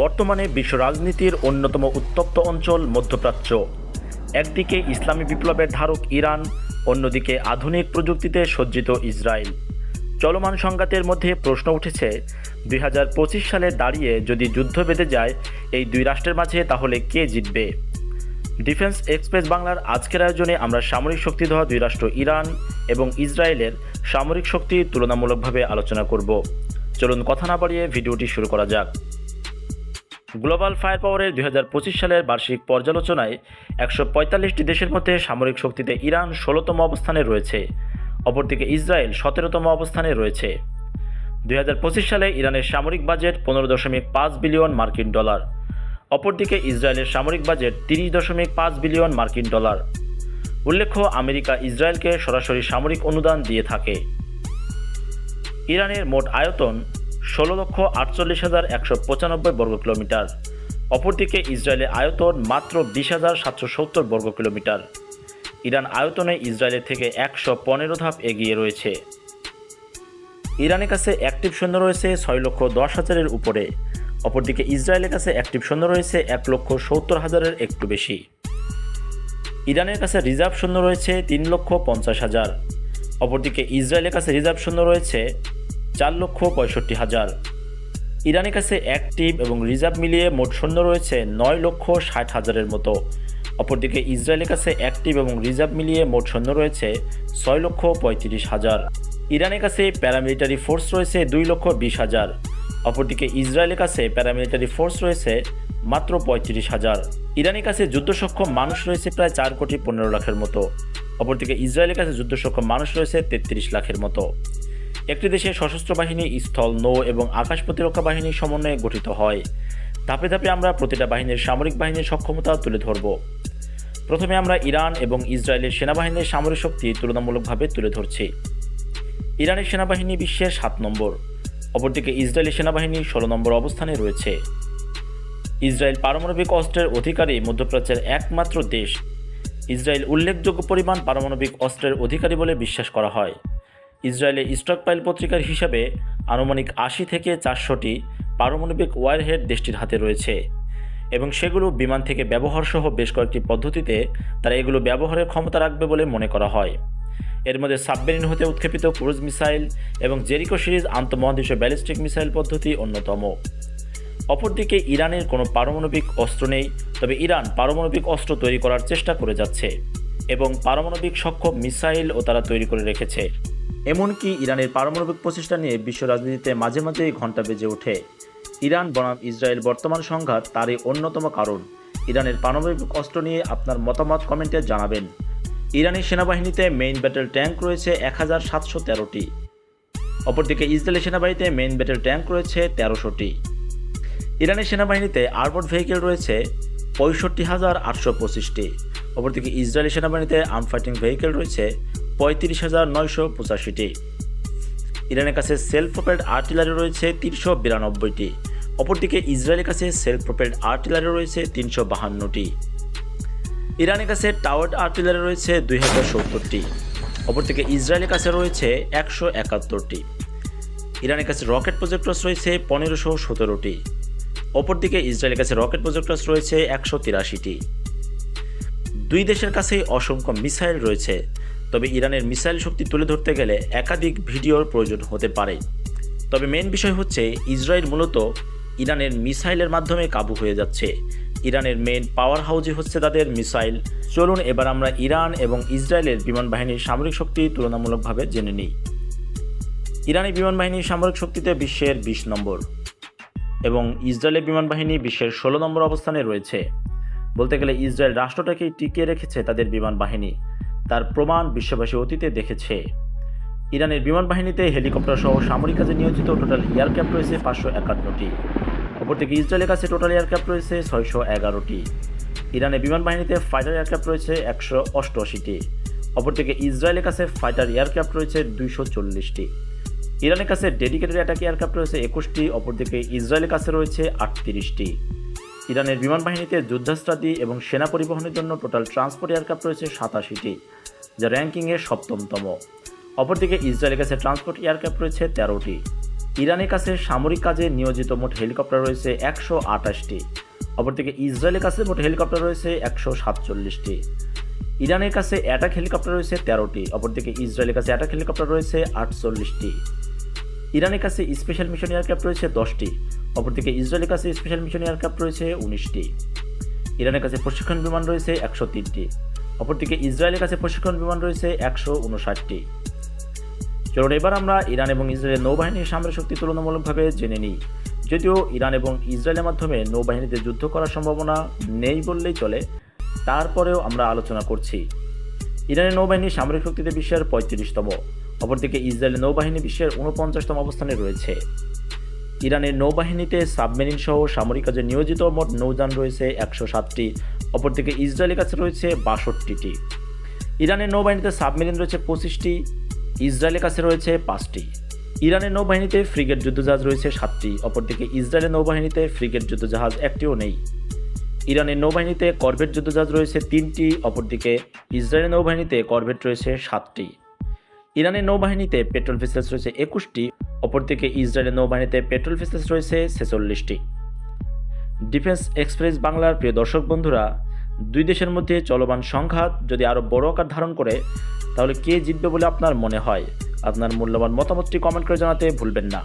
বর্তমানে বিশ্ব রাজনীতির অন্যতম উত্তপ্ত অঞ্চল মধ্যপ্রাচ্য। একদিকে ইসলামী বিপ্লবের ধারক ইরান, অন্যদিকে আধুনিক প্রযুক্তিতে সজ্জিত ইসরায়েল। চলমান সংঘাতের মধ্যে প্রশ্ন উঠেছে, 2025 সালে দাঁড়িয়ে যদি যুদ্ধ বেঁধে যায় এই দুই রাষ্ট্রের মাঝে, তাহলে কে জিতবে? ডিফেন্স এক্সপ্রেস বাংলার আজকের আয়োজনে আমরা সামরিক শক্তিধর দুই রাষ্ট্র ইরান এবং ইসরায়েলের সামরিক শক্তি তুলনামূলকভাবে আলোচনা করব। চলুন কথা না বাড়িয়ে ভিডিওটি শুরু করা যাক। গ্লোবাল ফায়ার পাওয়ারের 2025 সালের বার্ষিক পর্যালোচনায় 145টি দেশের মধ্যে সামরিক শক্তিতে ইরান 16তম অবস্থানে রয়েছে, অপরদিকে ইসরায়েল 17তম অবস্থানে রয়েছে। 2025 সালে ইরানের সামরিক বাজেট 15.5 বিলিয়ন মার্কিন ডলার, অপরদিকে ইসরায়েলের সামরিক বাজেট 30.5 বিলিয়ন মার্কিন ডলার। উল্লেখ্য, আমেরিকা ইসরায়েলকে সরাসরি সামরিক অনুদান দিয়ে থাকে। ইরানের মোট আয়তন 16,48,195 বর্গ কিলোমিটার, অপরদিকে ইসরায়েলের আয়তন মাত্র 20,770 বর্গ কিলোমিটার। ইরান আয়তনে ইসরায়েলের থেকে 115 ধাপ এগিয়ে রয়েছে। ইরানের কাছে অ্যাক্টিভ সৈন্য রয়েছে 6,10,000-এর উপরে, অপরদিকে ইসরায়েলের কাছে অ্যাক্টিভ সৈন্য রয়েছে 1,70,000-এর একটু বেশি। ইরানের কাছে রিজার্ভ সৈন্য রয়েছে 3,50,000, অপরদিকে ইসরায়েলের কাছে রিজার্ভ সৈন্য রয়েছে 4,65,000। ইরানের কাছে অ্যাক্টিভ এবং রিজার্ভ মিলিয়ে মোট সৈন্য রয়েছে 9,60,000-এর মতো, অপরদিকে ইসরায়েলের কাছে অ্যাক্টিভ এবং রিজার্ভ মিলিয়ে মোট সৈন্য রয়েছে 6,35,000। ইরানের কাছে প্যারামিলিটারি ফোর্স রয়েছে 2,20,000, অপরদিকে ইসরায়েলের কাছে প্যারামিলিটারি ফোর্স রয়েছে মাত্র 35,000। ইরানের কাছে যুদ্ধসক্ষম মানুষ রয়েছে প্রায় 4,15,00,000-এর মতো, অপরদিকে ইসরায়েলের কাছে যুদ্ধসক্ষম মানুষ রয়েছে 33 লাখের মতো। একটি দেশের সশস্ত্র বাহিনী স্থল, নৌ এবং আকাশ প্রতিরক্ষা বাহিনীর সমন্বয়ে গঠিত হয়। ধাপে ধাপে আমরা প্রতিটা বাহিনীর সামরিক বাহিনীর সক্ষমতা তুলে ধরব। প্রথমে আমরা ইরান এবং ইসরায়েলের সেনাবাহিনীর সামরিক শক্তি তুলনামূলকভাবে তুলে ধরছি। ইরানের সেনাবাহিনী বিশ্বের 7 নম্বর, অপরদিকে ইসরায়েলি সেনাবাহিনী 16 নম্বর অবস্থানে রয়েছে। ইসরায়েল পারমাণবিক অস্ত্রের অধিকারী মধ্যপ্রাচ্যের একমাত্র দেশ। ইসরায়েল উল্লেখযোগ্য পরিমাণ পারমাণবিক অস্ত্রের অধিকারী বলে বিশ্বাস করা হয়। ইসরায়েলের স্টকপাইল পত্রিকার হিসাবে আনুমানিক 80 থেকে 400টি পারমাণবিক ওয়ারহেড দেশটির হাতে রয়েছে এবং সেগুলো বিমান থেকে ব্যবহার সহ বেশ কয়েকটি পদ্ধতিতে তারা এগুলো ব্যবহারের ক্ষমতা রাখবে বলে মনে করা হয়। এর মধ্যে সাবমেরিন হতে উৎক্ষেপিত ক্রুজ মিসাইল এবং জেরিকো সিরিজ আন্তঃমহাদেশীয় ব্যালিস্টিক মিসাইল পদ্ধতি অন্যতম। অপরদিকে ইরানের কোনো পারমাণবিক অস্ত্র নেই, তবে ইরান পারমাণবিক অস্ত্র তৈরি করার চেষ্টা করে যাচ্ছে এবং পারমাণবিক সক্ষম মিসাইলও তারা তৈরি করে রেখেছে। এমনকি ইরানের পারমাণবিক প্রচেষ্টা নিয়ে বিশ্ব রাজনীতিতে মাঝে মাঝেই ঘণ্টা বেজে ওঠে। ইরান বনাম ইসরায়েল বর্তমান সংঘাত তারই অন্যতম কারণ। ইরানের পারমাণবিক অস্ত্র নিয়ে আপনার মতামত কমেন্টে জানাবেন। ইরানি সেনাবাহিনীতে মেইন ব্যাটেল ট্যাঙ্ক রয়েছে 1,713টি, অপরদিকে ইসরায়েলি সেনাবাহিনীতে মেইন ব্যাটেল ট্যাঙ্ক রয়েছে 1300টি। ইরানি সেনাবাহিনীতে আর্মড ভেহিকেল রয়েছে 65,825টি, অপরদিকে ইসরায়েলি সেনাবাহিনীতে আর্ম ফাইটিং ভেহিকেল রয়েছে 35,985টি। ইরানের কাছে সেলফ প্রোপেলড আর্টিলারি রয়েছে 392টি, অপরদিকে ইসরায়েলের কাছে সেলফ প্রোপেলড আর্টিলারি রয়েছে 352টি। ইরানের কাছে টাওয়ার্ড আর্টিলারি রয়েছে 2070টি, অপরদিকে ইসরায়েলের কাছে রয়েছে 171টি। ইরানের কাছে রকেট প্রজেক্টরস রয়েছে 1517টি, অপরদিকে ইসরায়েলের কাছে রকেট প্রজেক্টরস রয়েছে 183টি। দুই দেশের কাছেই অসংখ্য মিসাইল রয়েছে, তবে ইরানের মিসাইল শক্তি তুলে ধরতে গেলে একাধিক ভিডিওর প্রয়োজন হতে পারে। তবে মেন বিষয় হচ্ছে ইসরায়েল মূলত ইরানের মিসাইলের মাধ্যমে কাবু হয়ে যাচ্ছে। ইরানের মেন পাওয়ার হাউসই হচ্ছে তাদের মিসাইল। চলুন এবার আমরা ইরান এবং ইসরায়েলের বিমান বাহিনীর সামরিক শক্তি তুলনামূলকভাবে জেনে নিই। ইরানি বিমান বাহিনীর সামরিক শক্তিতে বিশ্বের 20 নম্বর এবং ইসরায়েলের বিমান বাহিনী বিশ্বের 16 নম্বর অবস্থানে রয়েছে। বলতে গেলে ইসরায়েল রাষ্ট্রটাকেই টিকিয়ে রেখেছে তাদের বিমান বাহিনী, তার প্রমাণ বিশ্ববাসী অতীতে দেখেছে। ইরানের বিমান বাহিনীতে হেলিকপ্টার সহ সামরিক কাজে নিয়োজিত টোটাল এয়ারক্রাফট রয়েছে 551টি, অপরদিকে ইসরায়েলের কাছে টোটাল এয়ারক্রাফট রয়েছে 611টি। ইরানের বিমান বাহিনীতে ফাইটার এয়ারক্রাফট রয়েছে 188টি, অপরদিকে ইসরায়েলের কাছে ফাইটার এয়ারক্রাফট রয়েছে 240টি। ইরানের কাছে ডেডিকেটেড অ্যাটাক এয়ারক্রাফট রয়েছে 21টি, অপরদিকে ইসরায়েলের কাছে রয়েছে 38টি। ইরানের বিমান বাহিনীতে যুদ্ধাস্ত্রাদি এবং সেনা পরিবহনের জন্য টোটাল ট্রান্সপোর্ট এয়ারক্রাফট রয়েছে 87টি, যা র্যাঙ্কিংয়ে 7মতম। অপরদিকে ইসরায়েলের কাছে ট্রান্সপোর্ট এয়ারক্রাফট রয়েছে 13টি। ইরানের কাছে সামরিক কাজে নিয়োজিত মোট হেলিকপ্টার রয়েছে 128টি। অপরদিকে ইসরায়েলের কাছে মোট হেলিকপ্টার রয়েছে 147টি। ইরানের কাছে অ্যাটাক হেলিকপ্টার রয়েছে 13টি। অপরদিকে ইসরায়েলের কাছে অ্যাটাক হেলিকপ্টার রয়েছে 48টি। ইরানের কাছে স্পেশাল মিশন এয়ারক্রাফট রয়েছে 10টি। অপরদিকে ইসরায়েলের কাছে স্পেশাল মিশন এয়ারক্রাফট রয়েছে 19টি। ইরানের কাছে প্রশিক্ষণ বিমান রয়েছে 103টি। অপরদিকে ইসরায়েলের কাছে প্রশিক্ষণ বিমান রয়েছে 159টি। চলুন এবার আমরা ইরান এবং ইসরায়েলের নৌবাহিনীর সামরিক শক্তি তুলনামূলকভাবে জেনে নিই। যদিও ইরান এবং ইসরায়েলের মাধ্যমে নৌবাহিনীতে যুদ্ধ করার সম্ভাবনা নেই বললেই চলে, তারপরেও আমরা আলোচনা করছি। ইরানের নৌবাহিনী সামরিক শক্তিতে বিশ্বের 35তম। অপরদিকে ইসরায়েলের নৌবাহিনী বিশ্বের 49তম অবস্থানে রয়েছে। ইরানের নৌবাহিনীতে সাবমেরিন সহ সামরিক কাজে নিয়োজিত মোট নৌযান রয়েছে 107টি। অপরদিকে ইসরায়েলের কাছে রয়েছে 62টি। ইরানের নৌবাহিনীতে সাবমেরিন রয়েছে 25টি। ইসরায়েলের কাছে রয়েছে 5টি। ইরানের নৌবাহিনীতে ফ্রিগেট যুদ্ধজাহাজ রয়েছে 7টি। অপরদিকে ইসরায়েলের নৌবাহিনীতে ফ্রিগেট যুদ্ধজাহাজ একটিও নেই। ইরানের নৌবাহিনীতে করভেট যুদ্ধজাহাজ রয়েছে 3টি। অপরদিকে ইসরায়েলের নৌবাহিনীতে করভেট রয়েছে 7টি। ইরানের নৌবাহিনীতে পেট্রোল ভেসেলস রয়েছে 21টি। অপরদিকে ইসরায়েলের নৌবাহিনীতে পেট্রোল ভেসেলস রয়েছে 46টি। ডিফেন্স এক্সপ্রেস বাংলার প্রিয় দর্শক বন্ধুরা, দুই দেশের মধ্যে চলমান সংঘাত যদি আরও বড় আকার ধারণ করে তাহলে কে জিতবে বলে আপনার মনে হয়? আপনার মূল্যবান মতামতটি কমেন্ট করে জানাতে ভুলবেন না।